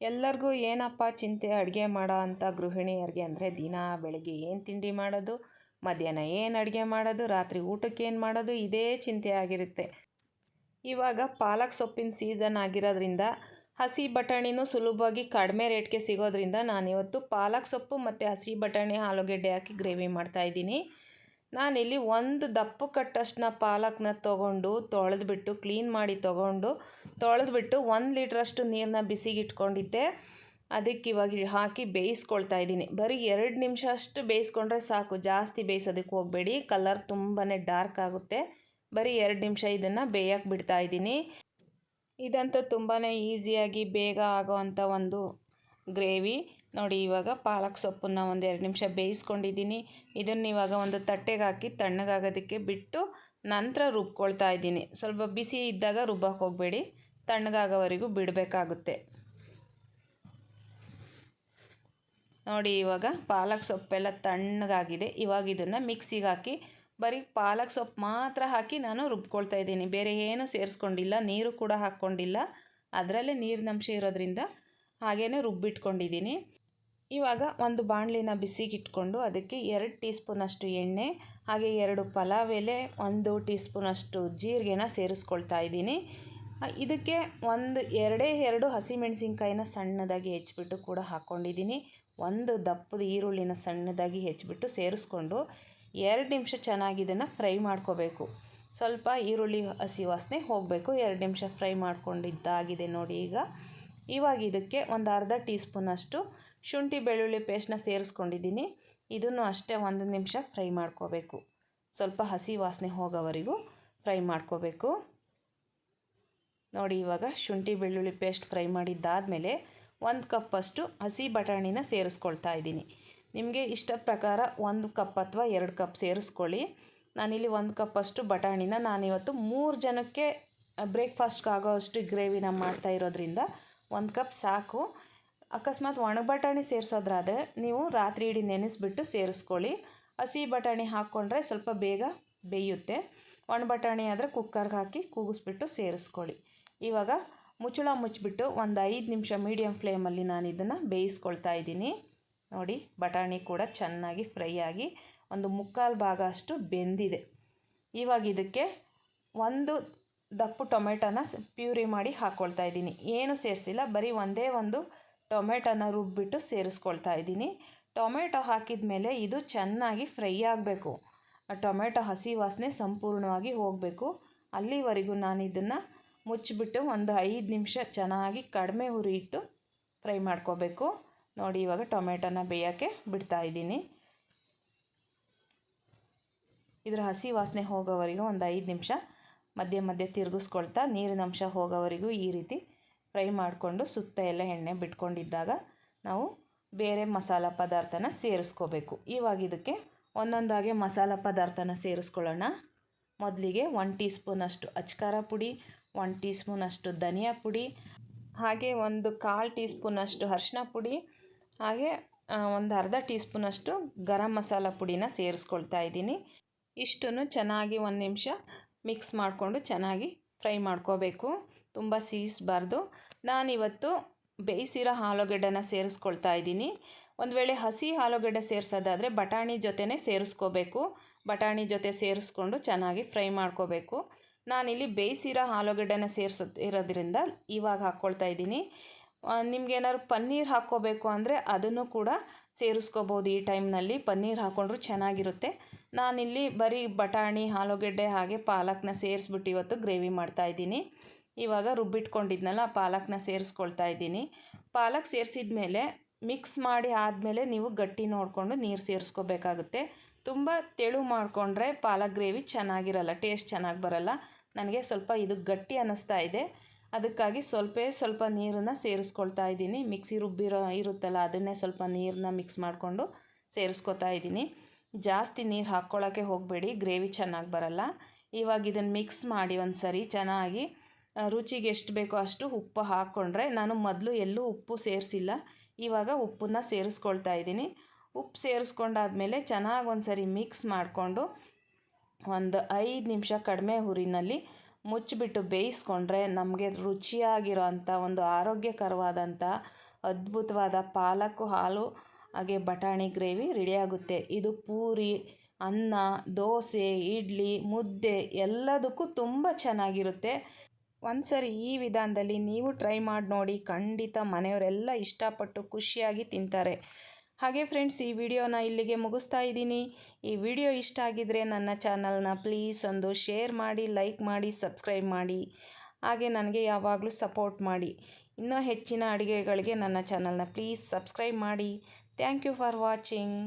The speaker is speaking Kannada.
ಎಲ್ಲರಿಗೂ ಏನಪ್ಪ ಚಿಂತೆ ಅಡುಗೆ ಮಾಡೋ ಅಂಥ ಗೃಹಿಣಿಯರಿಗೆ ಅಂದರೆ ದಿನ ಬೆಳಗ್ಗೆ ಏನು ತಿಂಡಿ ಮಾಡೋದು, ಮಧ್ಯಾಹ್ನ ಏನು ಅಡುಗೆ ಮಾಡೋದು, ರಾತ್ರಿ ಊಟಕ್ಕೆ ಏನು ಮಾಡೋದು, ಇದೇ ಚಿಂತೆ ಆಗಿರುತ್ತೆ. ಇವಾಗ ಪಾಲಕ್ ಸೊಪ್ಪಿನ ಸೀಸನ್ ಆಗಿರೋದ್ರಿಂದ ಹಸಿ ಬಟಾಣಿನೂ ಸುಲಭವಾಗಿ ಕಡಿಮೆ ರೇಟ್ಗೆ ಸಿಗೋದ್ರಿಂದ ನಾನಿವತ್ತು ಪಾಲಕ್ ಸೊಪ್ಪು ಮತ್ತು ಹಸಿ ಬಟಾಣಿ ಆಲೂಗೆಡ್ಡೆ ಹಾಕಿ ಗ್ರೇವಿ ಮಾಡ್ತಾಯಿದ್ದೀನಿ. ನಾನಿಲ್ಲಿ ಒಂದು ದಪ್ಪ ಕಟ್ಟಷ್ಟನ್ನ ಪಾಲಕ್ನ ತೊಗೊಂಡು ತೊಳೆದ್ಬಿಟ್ಟು ಕ್ಲೀನ್ ಮಾಡಿ ತೊಳೆದ್ಬಿಟ್ಟು 1 ಲೀಟ್ರಷ್ಟು ನೀರನ್ನ ಬಿಸಿಗೆ ಇಟ್ಕೊಂಡಿದ್ದೆ. ಅದಕ್ಕೆ ಇವಾಗ ಹಾಕಿ ಬೇಯಿಸ್ಕೊಳ್ತಾ ಇದ್ದೀನಿ. ಬರೀ 2 ನಿಮಿಷ ಅಷ್ಟು ಬೇಯಿಸ್ಕೊಂಡ್ರೆ ಸಾಕು, ಜಾಸ್ತಿ ಬೇಯಿಸೋದಕ್ಕೆ ಹೋಗಬೇಡಿ, ಕಲರ್ ತುಂಬಾ ಡಾರ್ಕ್ ಆಗುತ್ತೆ. ಬರೀ 2 ನಿಮಿಷ ಇದನ್ನು ಬೇಯಕ್ಕೆ ಬಿಡ್ತಾ ಇದ್ದೀನಿ. ಇದಂತೂ ತುಂಬಾ ಈಸಿಯಾಗಿ ಬೇಗ ಆಗೋವಂಥ ಒಂದು ಗ್ರೇವಿ. ನೋಡಿ, ಇವಾಗ ಪಾಲಕ್ ಸೊಪ್ಪನ್ನು 1-2 ನಿಮಿಷ ಬೇಯಿಸ್ಕೊಂಡಿದ್ದೀನಿ. ಇದನ್ನು ಇವಾಗ ಒಂದು ತಟ್ಟೆಗೆ ಹಾಕಿ ತಣ್ಣಗಾಗೋದಕ್ಕೆ ಬಿಟ್ಟು ನಂತರ ರುಬ್ಕೊಳ್ತಾ ಇದ್ದೀನಿ. ಸ್ವಲ್ಪ ಬಿಸಿ ಇದ್ದಾಗ ರುಬ್ಬಕ್ಕೆ ಹೋಗಬೇಡಿ, ತಣ್ಣಗಾಗೋವರೆಗೂ ಬಿಡಬೇಕಾಗುತ್ತೆ. ನೋಡಿ, ಇವಾಗ ಪಾಲಕ್ ಸೊಪ್ಪೆಲ್ಲ ತಣ್ಣಗಾಗಿದೆ. ಇವಾಗ ಇದನ್ನು ಮಿಕ್ಸಿಗೆ ಹಾಕಿ ಬರೀ ಪಾಲಕ್ ಸೊಪ್ಪು ಮಾತ್ರ ಹಾಕಿ ನಾನು ರುಬ್ಕೊಳ್ತಾ ಇದ್ದೀನಿ. ಬೇರೆ ಏನೂ ಸೇರಿಸ್ಕೊಂಡಿಲ್ಲ, ನೀರು ಕೂಡ ಹಾಕ್ಕೊಂಡಿಲ್ಲ. ಅದರಲ್ಲೇ ನೀರಿನಂಶ ಇರೋದ್ರಿಂದ ಹಾಗೇ ರುಬ್ಬಿಟ್ಕೊಂಡಿದ್ದೀನಿ. ಇವಾಗ ಒಂದು ಬಾಣಲಿನ ಬಿಸಿಗೆ ಇಟ್ಕೊಂಡು ಅದಕ್ಕೆ 2 ಟೀ ಸ್ಪೂನಷ್ಟು ಎಣ್ಣೆ, ಹಾಗೆ 2 ಪಲಾವ್ ಎಲೆ, 1 ಟೀ ಸ್ಪೂನಷ್ಟು ಜೀರಿಗೆನ ಸೇರಿಸ್ಕೊಳ್ತಾ ಇದ್ದೀನಿ. ಇದಕ್ಕೆ 2 ಹಸಿಮೆಣಸಿನ್ಕಾಯಿನ ಸಣ್ಣದಾಗಿ ಹೆಚ್ಚಿಬಿಟ್ಟು ಕೂಡ ಹಾಕ್ಕೊಂಡಿದ್ದೀನಿ. 1 ದಪ್ಪದ ಈರುಳ್ಳಿನ ಸಣ್ಣದಾಗಿ ಹೆಚ್ಚಿಬಿಟ್ಟು ಸೇರಿಸ್ಕೊಂಡು 2 ನಿಮಿಷ ಚೆನ್ನಾಗಿ ಇದನ್ನು ಫ್ರೈ ಮಾಡ್ಕೋಬೇಕು. ಸ್ವಲ್ಪ ಈರುಳ್ಳಿ ಹಸಿ ವಾಸನೆ ಹೋಗಬೇಕು. 2 ನಿಮಿಷ ಫ್ರೈ ಮಾಡ್ಕೊಂಡಿದ್ದಾಗಿದೆ ನೋಡಿ. ಇವಾಗ ಇದಕ್ಕೆ ಒಂದು ಅರ್ಧ ಟೀ ಸ್ಪೂನಷ್ಟು ಶುಂಠಿ ಬೆಳ್ಳುಳ್ಳಿ ಪೇಸ್ಟ್ನ ಸೇರಿಸ್ಕೊಂಡಿದ್ದೀನಿ. ಇದನ್ನು ಅಷ್ಟೇ 1 ನಿಮಿಷ ಫ್ರೈ ಮಾಡ್ಕೋಬೇಕು. ಸ್ವಲ್ಪ ಹಸಿ ವಾಸನೆ ಹೋಗೋವರೆಗೂ ಫ್ರೈ ಮಾಡ್ಕೋಬೇಕು. ನೋಡಿ, ಇವಾಗ ಶುಂಠಿ ಬೆಳ್ಳುಳ್ಳಿ ಪೇಸ್ಟ್ ಫ್ರೈ ಮಾಡಿದ್ದಾದಮೇಲೆ 1 ಕಪ್ಪಷ್ಟು ಹಸಿ ಬಟಾಣಿನ ಸೇರಿಸ್ಕೊಳ್ತಾ ಇದ್ದೀನಿ. ನಿಮಗೆ ಇಷ್ಟ ಪ್ರಕಾರ 1 ಕಪ್ ಅಥವಾ 2 ಕಪ್ ಸೇರಿಸ್ಕೊಳ್ಳಿ. ನಾನಿಲ್ಲಿ 1 ಕಪ್ಪಷ್ಟು ಬಟಾಣಿನ ನಾನಿವತ್ತು 3 ಜನಕ್ಕೆ ಬ್ರೇಕ್ಫಾಸ್ಟ್ಗೆ ಆಗೋವಷ್ಟು ಗ್ರೇವಿನ ಮಾಡ್ತಾ ಇರೋದ್ರಿಂದ 1 ಕಪ್ ಸಾಕು. ಅಕಸ್ಮಾತ್ ಒಣ ಬಟಾಣಿ ಸೇರಿಸೋದ್ರಾದರೆ ನೀವು ರಾತ್ರಿ ಇಡೀ ನೆನೆಸ್ಬಿಟ್ಟು ಸೇರಿಸ್ಕೊಳ್ಳಿ. ಹಸಿ ಬಟಾಣಿ ಹಾಕ್ಕೊಂಡ್ರೆ ಸ್ವಲ್ಪ ಬೇಗ ಬೇಯುತ್ತೆ. ಒಣ ಬಟಾಣಿ ಆದರೆ ಕುಕ್ಕರ್ಗೆ ಹಾಕಿ ಕೂಗಿಸ್ಬಿಟ್ಟು ಸೇರಿಸ್ಕೊಳ್ಳಿ. ಇವಾಗ ಮುಚ್ಚಳ ಮುಚ್ಚಿಬಿಟ್ಟು ಒಂದು 5 ನಿಮಿಷ ಮೀಡಿಯಮ್ ಫ್ಲೇಮಲ್ಲಿ ನಾನು ಇದನ್ನು ಬೇಯಿಸ್ಕೊಳ್ತಾ ಇದ್ದೀನಿ. ನೋಡಿ, ಬಟಾಣಿ ಕೂಡ ಚೆನ್ನಾಗಿ ಫ್ರೈ ಆಗಿ ಒಂದು 3/4 ಭಾಗ ಅಷ್ಟು ಬೆಂದಿದೆ. ಇವಾಗ ಇದಕ್ಕೆ 1 ದಪ್ಪು ಟೊಮೆಟೊನ ಪ್ಯೂರಿ ಮಾಡಿ ಹಾಕ್ಕೊಳ್ತಾ ಇದ್ದೀನಿ. ಏನು ಸೇರಿಸಿಲ್ಲ, ಬರೀ ಒಂದೇ ಒಂದು ಟೊಮೆಟೊನ ರುಬ್ಬಿಟ್ಟು ಸೇರಿಸ್ಕೊಳ್ತಾ ಇದ್ದೀನಿ. ಟೊಮೆಟೊ ಹಾಕಿದ ಮೇಲೆ ಇದು ಚೆನ್ನಾಗಿ ಫ್ರೈ ಆಗಬೇಕು. ಟೊಮೆಟೊ ಹಸಿ ವಾಸನೆ ಸಂಪೂರ್ಣವಾಗಿ ಹೋಗಬೇಕು. ಅಲ್ಲಿವರೆಗೂ ನಾನು ಇದನ್ನು ಮುಚ್ಚಿಬಿಟ್ಟು ಒಂದು 5 ನಿಮಿಷ ಚೆನ್ನಾಗಿ ಕಡಿಮೆ ಉರಿ ಇಟ್ಟು ಫ್ರೈ ಮಾಡ್ಕೋಬೇಕು. ನೋಡಿ, ಇವಾಗ ಟೊಮೆಟೊನ ಬೇಯೋಕ್ಕೆ ಬಿಡ್ತಾ ಇದ್ದೀನಿ. ಇದರ ಹಸಿ ವಾಸನೆ ಹೋಗೋವರೆಗೂ ಒಂದು 5 ನಿಮಿಷ ಮಧ್ಯೆ ತಿರುಗಿಸ್ಕೊಳ್ತಾ ನೀರಿನಂಶ ಹೋಗೋವರೆಗೂ ಈ ರೀತಿ ಫ್ರೈ ಮಾಡಿಕೊಂಡು ಸುತ್ತ ಎಲ್ಲ ಎಣ್ಣೆ ಬಿಟ್ಕೊಂಡಿದ್ದಾಗ ನಾವು ಬೇರೆ ಮಸಾಲ ಪದಾರ್ಥನ ಸೇರಿಸ್ಕೋಬೇಕು. ಇವಾಗ ಇದಕ್ಕೆ ಒಂದೊಂದಾಗೆ ಮಸಾಲ ಪದಾರ್ಥನ ಸೇರಿಸ್ಕೊಳ್ಳೋಣ. ಮೊದಲಿಗೆ 1 ಟೀ ಸ್ಪೂನಷ್ಟು ಅಚ್ಕಾರ ಪುಡಿ, 1 ಟೀ ಸ್ಪೂನಷ್ಟು ಧನಿಯಾ ಪುಡಿ, ಹಾಗೆ 1/4 ಟೀ ಸ್ಪೂನಷ್ಟು ಅರಿಶಿನ ಪುಡಿ, ಹಾಗೆ ಒಂದು ಅರ್ಧ ಟೀ ಸ್ಪೂನಷ್ಟು ಗರಂ ಮಸಾಲ ಪುಡಿನ ಸೇರಿಸ್ಕೊಳ್ತಾ ಇದ್ದೀನಿ. ಇಷ್ಟನ್ನು ಚೆನ್ನಾಗಿ 1 ನಿಮಿಷ ಮಿಕ್ಸ್ ಮಾಡಿಕೊಂಡು ಚೆನ್ನಾಗಿ ಫ್ರೈ ಮಾಡ್ಕೋಬೇಕು. ತುಂಬ ಸೀಸ್ಬಾರ್ದು. ನಾನಿವತ್ತು ಬೇಯಿಸಿರೋ ಆಲೂಗೆಡ್ಡೆನ ಸೇರಿಸ್ಕೊಳ್ತಾ ಇದ್ದೀನಿ. ಒಂದು ವೇಳೆ ಹಸಿ ಆಲೂಗೆಡ್ಡೆ ಸೇರಿಸೋದಾದರೆ ಬಟಾಣಿ ಜೊತೆನೇ ಸೇರಿಸ್ಕೋಬೇಕು. ಬಟಾಣಿ ಜೊತೆ ಸೇರಿಸ್ಕೊಂಡು ಚೆನ್ನಾಗಿ ಫ್ರೈ ಮಾಡ್ಕೋಬೇಕು. ನಾನಿಲ್ಲಿ ಬೇಯಿಸಿರೋ ಆಲೂಗೆಡ್ಡೆನ ಇರೋದ್ರಿಂದ ಇವಾಗ ಹಾಕ್ಕೊಳ್ತಾ ಇದ್ದೀನಿ. ನಿಮ್ಗೇನಾದ್ರು ಪನ್ನೀರ್ ಹಾಕ್ಕೋಬೇಕು ಅಂದರೆ ಅದನ್ನು ಕೂಡ ಸೇರಿಸ್ಕೋಬೋದು. ಈ ಟೈಮ್ನಲ್ಲಿ ಪನ್ನೀರ್ ಹಾಕ್ಕೊಂಡ್ರೂ ಚೆನ್ನಾಗಿರುತ್ತೆ. ನಾನಿಲ್ಲಿ ಬರೀ ಬಟಾಣಿ, ಆಲೂಗೆಡ್ಡೆ ಹಾಗೆ ಪಾಲಕ್ನ ಸೇರಿಸ್ಬಿಟ್ಟು ಇವತ್ತು ಗ್ರೇವಿ ಮಾಡ್ತಾಯಿದ್ದೀನಿ. ಇವಾಗ ರುಬ್ಬಿಟ್ಕೊಂಡಿದ್ನಲ್ಲ ಪಾಲಕ್ನ ಸೇರಿಸ್ಕೊಳ್ತಾ ಇದ್ದೀನಿ. ಪಾಲಕ್ ಸೇರಿಸಿದ ಮೇಲೆ ಮಿಕ್ಸ್ ಮಾಡಿ ಆದಮೇಲೆ ನೀವು ಗಟ್ಟಿ ನೋಡಿಕೊಂಡು ನೀರು ಸೇರಿಸ್ಕೋಬೇಕಾಗುತ್ತೆ. ತುಂಬ ತೆಳು ಮಾಡಿಕೊಂಡ್ರೆ ಪಾಲಕ್ ಗ್ರೇವಿ ಚೆನ್ನಾಗಿರಲ್ಲ, ಟೇಸ್ಟ್ ಚೆನ್ನಾಗಿ ಬರಲ್ಲ. ನನಗೆ ಸ್ವಲ್ಪ ಇದು ಗಟ್ಟಿ ಅನ್ನಿಸ್ತಾ ಇದೆ, ಅದಕ್ಕಾಗಿ ಸ್ವಲ್ಪ ನೀರನ್ನು ಸೇರಿಸ್ಕೊಳ್ತಾ ಇದ್ದೀನಿ. ಮಿಕ್ಸಿ ರುಬ್ಬಿರೋ ಇರುತ್ತಲ್ಲ, ಅದನ್ನೇ ಸ್ವಲ್ಪ ನೀರನ್ನ ಮಿಕ್ಸ್ ಮಾಡಿಕೊಂಡು ಸೇರಿಸ್ಕೊತಾ ಇದ್ದೀನಿ. ಜಾಸ್ತಿ ನೀರು ಹಾಕ್ಕೊಳ್ಳೋಕ್ಕೆ ಹೋಗಬೇಡಿ, ಗ್ರೇವಿ ಚೆನ್ನಾಗಿ ಬರಲ್ಲ. ಇವಾಗ ಇದನ್ನು ಮಿಕ್ಸ್ ಮಾಡಿ ಒಂದು ಸರಿ ಚೆನ್ನಾಗಿ ರುಚಿಗೆ ಎಷ್ಟು ಬೇಕೋ ಅಷ್ಟು ಉಪ್ಪು ಹಾಕ್ಕೊಂಡ್ರೆ, ನಾನು ಮೊದಲು ಎಲ್ಲೂ ಉಪ್ಪು ಸೇರಿಸಿಲ್ಲ, ಇವಾಗ ಉಪ್ಪನ್ನು ಸೇರಿಸ್ಕೊಳ್ತಾ ಇದ್ದೀನಿ. ಉಪ್ಪು ಸೇರಿಸ್ಕೊಂಡಾದ್ಮೇಲೆ ಚೆನ್ನಾಗಿ ಒಂದು ಸರಿ ಮಿಕ್ಸ್ ಮಾಡಿಕೊಂಡು ಒಂದು 5 ನಿಮಿಷ ಕಡಿಮೆ ಉರಿನಲ್ಲಿ ಮುಚ್ಚಿಬಿಟ್ಟು ಬೇಯಿಸ್ಕೊಂಡ್ರೆ ನಮಗೆ ರುಚಿಯಾಗಿರೋ ಅಂಥ ಒಂದು ಆರೋಗ್ಯಕರವಾದಂಥ ಅದ್ಭುತವಾದ ಪಾಲಕ್ ಹಾಲು ಹಾಗೆ ಬಟಾಣಿ ಗ್ರೇವಿ ರೆಡಿಯಾಗುತ್ತೆ. ಇದು ಪೂರಿ, ಅನ್ನ, ದೋಸೆ, ಇಡ್ಲಿ, ಮುದ್ದೆ ಎಲ್ಲದಕ್ಕೂ ತುಂಬ ಚೆನ್ನಾಗಿರುತ್ತೆ. ಒಂದ್ಸರಿ ಈ ವಿಧಾನದಲ್ಲಿ ನೀವು ಟ್ರೈ ಮಾಡಿ ನೋಡಿ, ಖಂಡಿತ ಮನೆಯವರೆಲ್ಲ ಇಷ್ಟಪಟ್ಟು ಖುಷಿಯಾಗಿ ತಿಂತಾರೆ. ಹಾಗೆ ಫ್ರೆಂಡ್ಸ್, ಈ ವಿಡಿಯೋನ ಇಲ್ಲಿಗೆ ಮುಗಿಸ್ತಾ ಇದ್ದೀನಿ. ಈ ವಿಡಿಯೋ ಇಷ್ಟ ಆಗಿದ್ರೆ ನನ್ನ ಚಾನಲ್ನ ಪ್ಲೀಸ್ ಒಂದು ಶೇರ್ ಮಾಡಿ, ಲೈಕ್ ಮಾಡಿ, ಸಬ್ಸ್ಕ್ರೈಬ್ ಮಾಡಿ. ಹಾಗೆ ನನಗೆ ಯಾವಾಗಲೂ ಸಪೋರ್ಟ್ ಮಾಡಿ. ಇನ್ನೂ ಹೆಚ್ಚಿನ ಅಡುಗೆಗಳಿಗೆ ನನ್ನ ಚಾನಲ್ನ ಪ್ಲೀಸ್ ಸಬ್ಸ್ಕ್ರೈಬ್ ಮಾಡಿ. Thank you for watching.